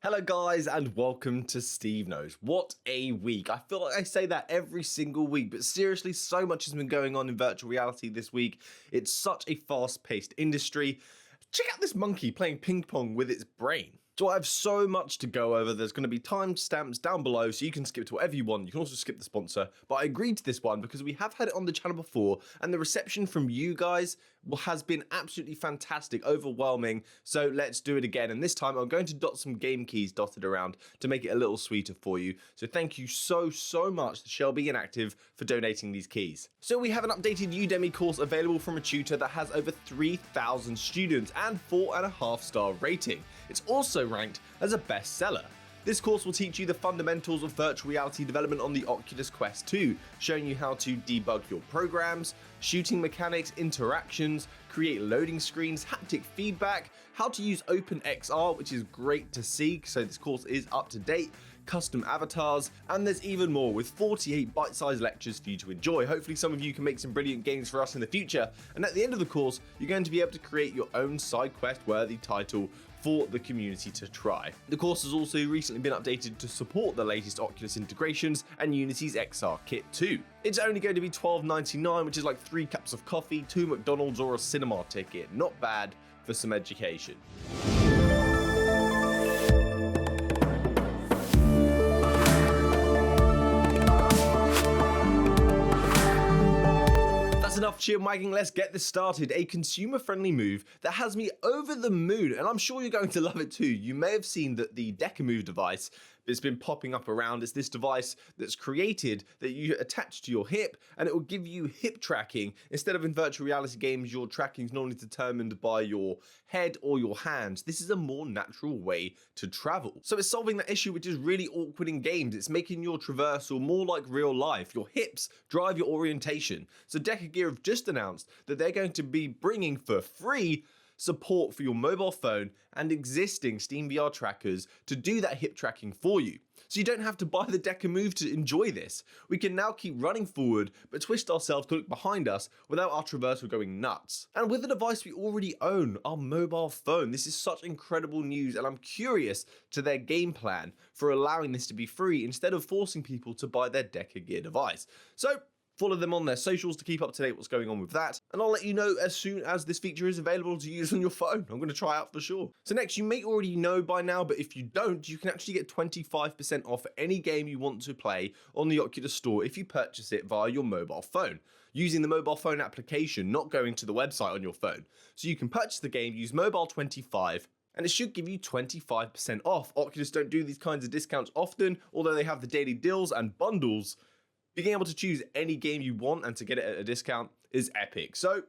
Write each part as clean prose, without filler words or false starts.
Hello guys and welcome to SteveKnows. What a week. I feel like I say that every single week, but seriously, so much has been going on in virtual reality this week. It's such a fast-paced industry. Check out this monkey playing ping pong with its brain. So I have so much to go over. There's going to be timestamps down below so you can skip to whatever you want. You can also skip the sponsor, but I agreed to this one because we have had it on the channel before and the reception from you guys has been absolutely fantastic, overwhelming. So let's do it again. And this time I'm going to dot some game keys dotted around to make it a little sweeter for you. So thank you so much to Shelby and Active for donating these keys. So we have an updated Udemy course available from a tutor that has over 3,000 students and 4.5-star rating. It's also ranked as a bestseller. This course will teach you the fundamentals of virtual reality development on the Oculus Quest 2, showing you how to debug your programs, shooting mechanics, interactions, create loading screens, haptic feedback, how to use OpenXR, which is great to see, so this course is up to date, custom avatars, and there's even more with 48 bite-sized lectures for you to enjoy. Hopefully some of you can make some brilliant games for us in the future, and at the end of the course, you're going to be able to create your own side quest-worthy title for the community to try. The course has also recently been updated to support the latest Oculus integrations and Unity's XR Kit 2. It's only going to be $12.99, which is like 3 cups of coffee, 2 McDonald's or a cinema ticket. Not bad for some education. Enough chin wagging, let's get this started. A consumer-friendly move that has me over the moon, and I'm sure you're going to love it too. You may have seen that the DecaMove device that's been popping up around is this device that's created that you attach to your hip, and it will give you hip tracking. Instead of in virtual reality games, your tracking is normally determined by your head or your hands. This is a more natural way to travel. So it's solving that issue which is really awkward in games. It's making your traversal more like real life. Your hips drive your orientation. So DecaGear have just announced that they're going to be bringing for free support for your mobile phone and existing Steam VR trackers to do that hip tracking for you. So you don't have to buy the DecaMove to enjoy this. We can now keep running forward but twist ourselves to look behind us without our traversal going nuts. And with the device we already own, our mobile phone, this is such incredible news, and I'm curious to their game plan for allowing this to be free instead of forcing people to buy their DecaGear device. So follow them on their socials to keep up to date what's going on with that, and I'll let you know as soon as this feature is available to use on your phone. I'm going to try out for sure. So next, you may already know by now, but if you don't, you can actually get 25% off any game you want to play on the Oculus Store if you purchase it via your mobile phone, using the mobile phone application, not going to the website on your phone. So you can purchase the game, use Mobile 25, and it should give you 25% off. Oculus don't do these kinds of discounts often, although they have the daily deals and bundles. Being able to choose any game you want and to get it at a discount is epic, so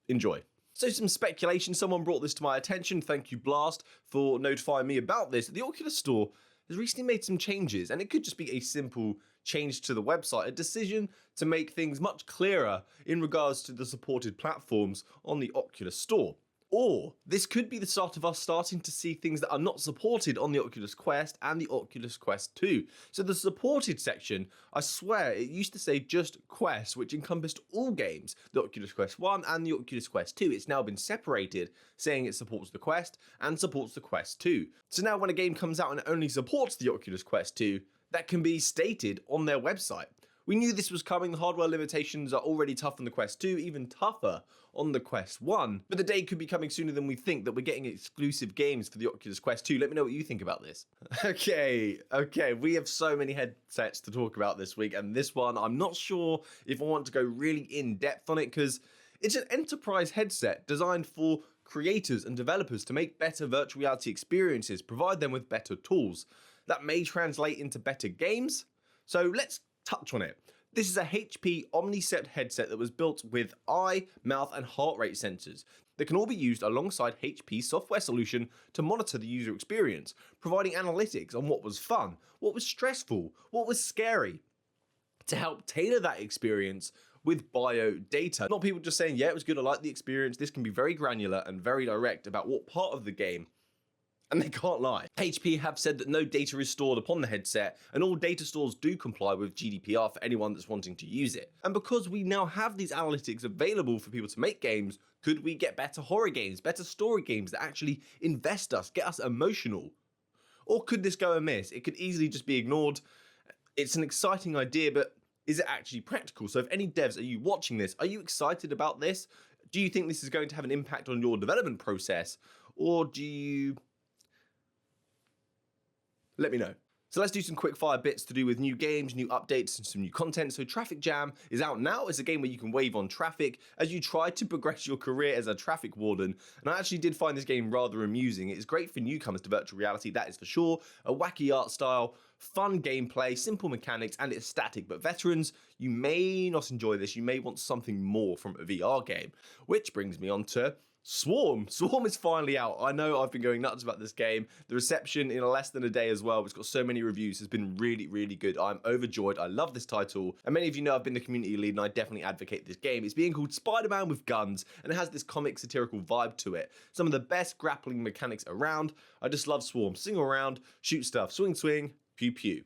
enjoy. So some speculation, someone brought this to my attention, thank you Blast for notifying me about this. The Oculus Store has recently made some changes, and it could just be a simple change to the website, a decision to make things much clearer in regards to the supported platforms on the Oculus Store. Or this could be the start of us starting to see things that are not supported on the Oculus Quest and the Oculus Quest 2. So the supported section, I swear, it used to say just Quest, which encompassed all games, the Oculus Quest 1 and the Oculus Quest 2. It's now been separated, saying it supports the Quest and supports the Quest 2. So now when a game comes out and it only supports the Oculus Quest 2, that can be stated on their website. We knew this was coming. The hardware limitations are already tough on the Quest 2, even tougher on the Quest 1. But the day could be coming sooner than we think that we're getting exclusive games for the Oculus Quest 2. Let me know what you think about this. Okay, we have so many headsets to talk about this week, and this one, I'm not sure if I want to go really in depth on it because it's an enterprise headset designed for creators and developers to make better virtual reality experiences, provide them with better tools. That may translate into better games. So let's touch on it. This is a HP Omnicept headset that was built with eye, mouth and heart rate sensors that can all be used alongside HP's software solution to monitor the user experience, providing analytics on what was fun, what was stressful, what was scary, to help tailor that experience with bio data. Not people just saying, yeah, it was good, I like the experience. This can be very granular and very direct about what part of the game, and they can't lie. HP have said that no data is stored upon the headset, and all data stores do comply with GDPR for anyone that's wanting to use it. And because we now have these analytics available for people to make games, could we get better horror games, better story games that actually invest us, get us emotional? Or could this go amiss? It could easily just be ignored. It's an exciting idea, but is it actually practical? So if any devs are you watching this, are you excited about this? Do you think this is going to have an impact on your development process? Or do you... Let me know. So let's do some quick fire bits to do with new games, new updates, and some new content. So Traffic Jam is out now. It's a game where you can wave on traffic as you try to progress your career as a traffic warden. And I actually did find this game rather amusing. It is great for newcomers to virtual reality, that is for sure. A wacky art style, fun gameplay, simple mechanics, and it's static. But veterans, you may not enjoy this. You may want something more from a VR game. Which brings me on to Swarm. Swarm is finally out. I know I've been going nuts about this game. The reception in less than a day as well, it's got so many reviews, has been really, really good. I'm overjoyed. I love this title. And many of you know I've been the community lead and I definitely advocate this game. It's being called Spider-Man with guns and it has this comic satirical vibe to it. Some of the best grappling mechanics around. I just love Swarm. Single around, shoot stuff, swing, swing, pew, pew.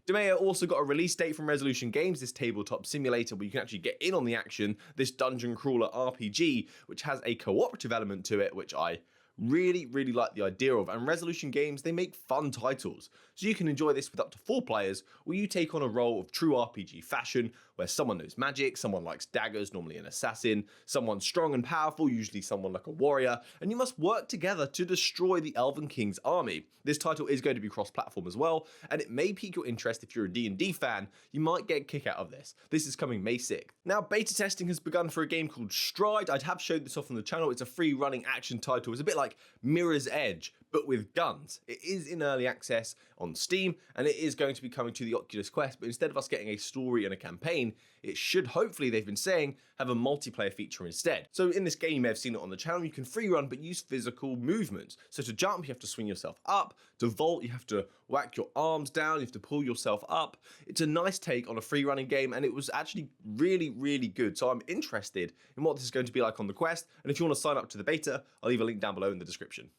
Demeo also got a release date from Resolution Games, this tabletop simulator where you can actually get in on the action, this dungeon crawler RPG, which has a cooperative element to it, which I really, really like the idea of. And Resolution Games, they make fun titles. So you can enjoy this with up to 4 players, where you take on a role of true RPG fashion, where someone knows magic, someone likes daggers, normally an assassin, someone strong and powerful, usually someone like a warrior, and you must work together to destroy the Elven King's army. This title is going to be cross-platform as well, and it may pique your interest if you're a D&D fan. You might get a kick out of this. This is coming May 6th. Now, beta testing has begun for a game called Stride. I have showed this off on the channel. It's a free running action title. It's a bit like Mirror's Edge, but with guns. It is in early access on Steam, and it is going to be coming to the Oculus Quest, but instead of us getting a story and a campaign, it should hopefully, they've been saying, have a multiplayer feature instead. So in this game, you may have seen it on the channel, you can free run but use physical movements. So to jump, you have to swing yourself up. To vault, you have to whack your arms down, you have to pull yourself up. It's a nice take on a free running game, and it was actually really, really good. So I'm interested in what this is going to be like on the Quest, and if you want to sign up to the beta, I'll leave a link down below in the description.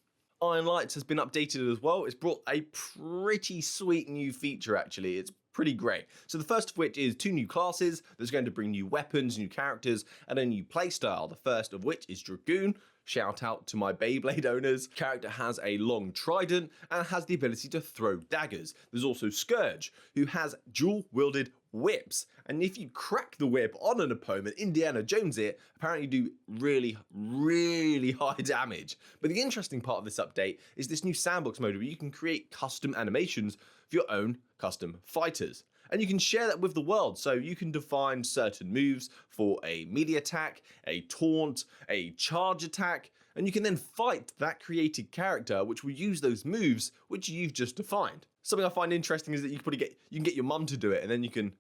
Iron Lights has been updated as well. It's brought a pretty sweet new feature actually. It's pretty great. So the first of which is 2 new classes. There's going to bring new weapons, new characters, and a new playstyle. The first of which is Dragoon. Shout out to my Beyblade owners. Character has a long trident and has the ability to throw daggers. There's also Scourge, who has dual-wielded whips. And if you crack the whip on an opponent, Indiana Jones it, apparently do really, really high damage. But the interesting part of this update is this new sandbox mode where you can create custom animations for your own custom fighters. And you can share that with the world, so you can define certain moves for a melee attack, a taunt, a charge attack, and you can then fight that created character which will use those moves which you've just defined. Something I find interesting is that you can get your mum to do it, and then you can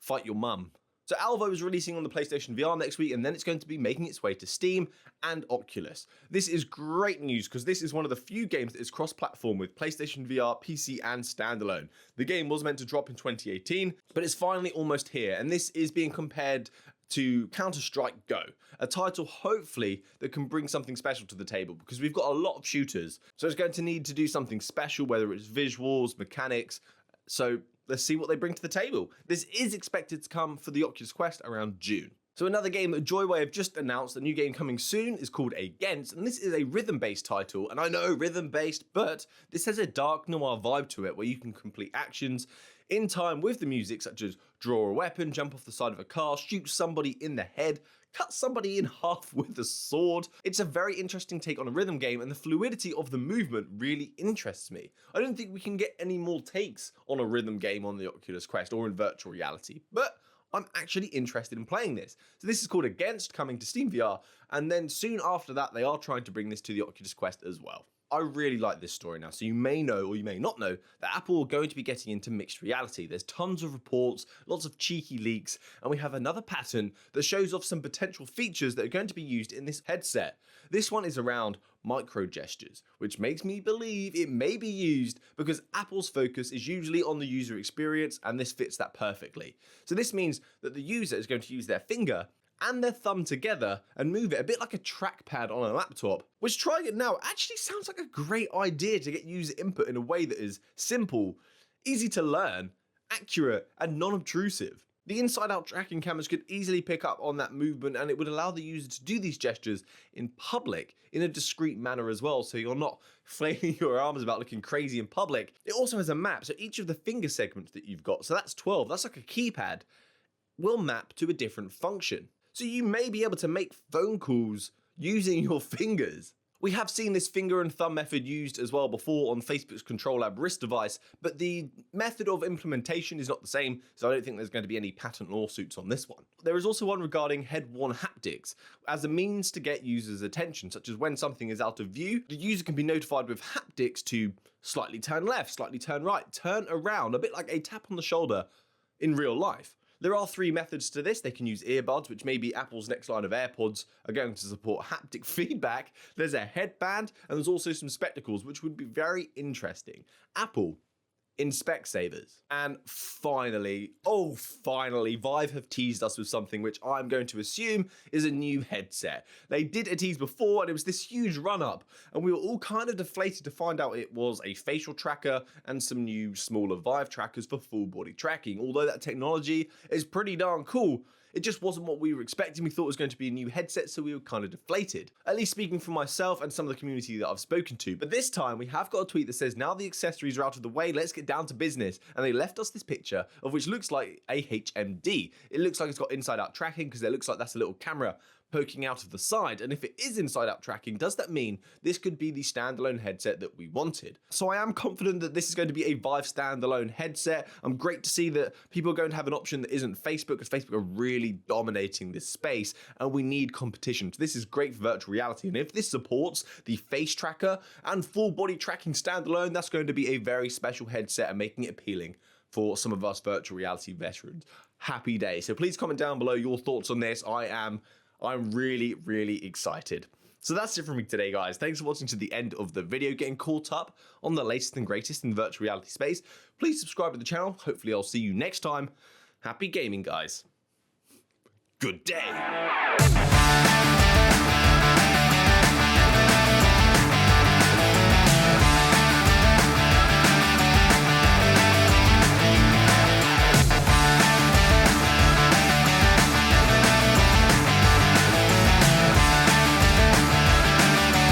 fight your mum. So Alvo is releasing on the PlayStation VR next week, and then it's going to be making its way to Steam and Oculus. This is great news because this is one of the few games that is cross-platform with PlayStation VR, PC, and standalone. The game was meant to drop in 2018, but it's finally almost here, and this is being compared to Counter-Strike Go, a title hopefully that can bring something special to the table because we've got a lot of shooters. So it's going to need to do something special, whether it's visuals, mechanics. So let's see what they bring to the table. This is expected to come for the Oculus Quest around June. So another game that Joyway have just announced, a new game coming soon, is called Against, and this is a rhythm-based title, and I know rhythm-based, but this has a dark noir vibe to it where you can complete actions in time with the music, such as draw a weapon, jump off the side of a car, shoot somebody in the head, cut somebody in half with a sword. It's a very interesting take on a rhythm game, and the fluidity of the movement really interests me. I don't think we can get any more takes on a rhythm game on the Oculus Quest or in virtual reality, but I'm actually interested in playing this. So this is called Against, coming to Steam VR, and then soon after that, they are trying to bring this to the Oculus Quest as well. I really like this story now, so you may know or you may not know that Apple are going to be getting into mixed reality. There's tons of reports, lots of cheeky leaks, and we have another pattern that shows off some potential features that are going to be used in this headset. This one is around micro gestures, which makes me believe it may be used because Apple's focus is usually on the user experience, and this fits that perfectly. So this means that the user is going to use their finger and their thumb together and move it a bit like a trackpad on a laptop, which, trying it now, actually sounds like a great idea to get user input in a way that is simple, easy to learn, accurate, and non-obtrusive. The inside-out tracking cameras could easily pick up on that movement, and it would allow the user to do these gestures in public in a discreet manner as well, so you're not flailing your arms about looking crazy in public. It also has a map, so each of the finger segments that you've got, so that's 12, that's like a keypad, will map to a different function. So you may be able to make phone calls using your fingers. We have seen this finger and thumb method used as well before on Facebook's Control Lab wrist device, but the method of implementation is not the same, so I don't think there's going to be any patent lawsuits on this one. There is also one regarding head-worn haptics, as a means to get users' attention, such as when something is out of view, the user can be notified with haptics to slightly turn left, slightly turn right, turn around, a bit like a tap on the shoulder in real life. There are 3 methods to this. They can use earbuds, which maybe Apple's next line of AirPods are going to support haptic feedback. There's a headband, and there's also some spectacles, which would be very interesting. Apple in Specsavers. And finally, Vive have teased us with something which I'm going to assume is a new headset. They did a tease before, and it was this huge run-up, and we were all kind of deflated to find out it was a facial tracker and some new smaller Vive trackers for full body tracking. Although that technology is pretty darn cool, it just wasn't what we were expecting. We thought it was going to be a new headset, so we were kind of deflated. At least speaking for myself and some of the community that I've spoken to. But this time, we have got a tweet that says, now the accessories are out of the way, let's get down to business. And they left us this picture of which looks like a HMD. It looks like it's got inside-out tracking because it looks like that's a little camera poking out of the side, and if it is inside-out tracking, does that mean this could be the standalone headset that we wanted? So I am confident that this is going to be a Vive standalone headset. I'm great to see that people are going to have an option that isn't Facebook, because Facebook are really dominating this space, and we need competition. So this is great for virtual reality, and if this supports the face tracker and full body tracking standalone, that's going to be a very special headset and making it appealing for some of us virtual reality veterans. Happy day. So please comment down below your thoughts on this. I'm really, really excited. So that's it from me today, guys. Thanks for watching to the end of the video, getting caught up on the latest and greatest in virtual reality space. Please subscribe to the channel. Hopefully I'll see you next time. Happy gaming, guys. Good day.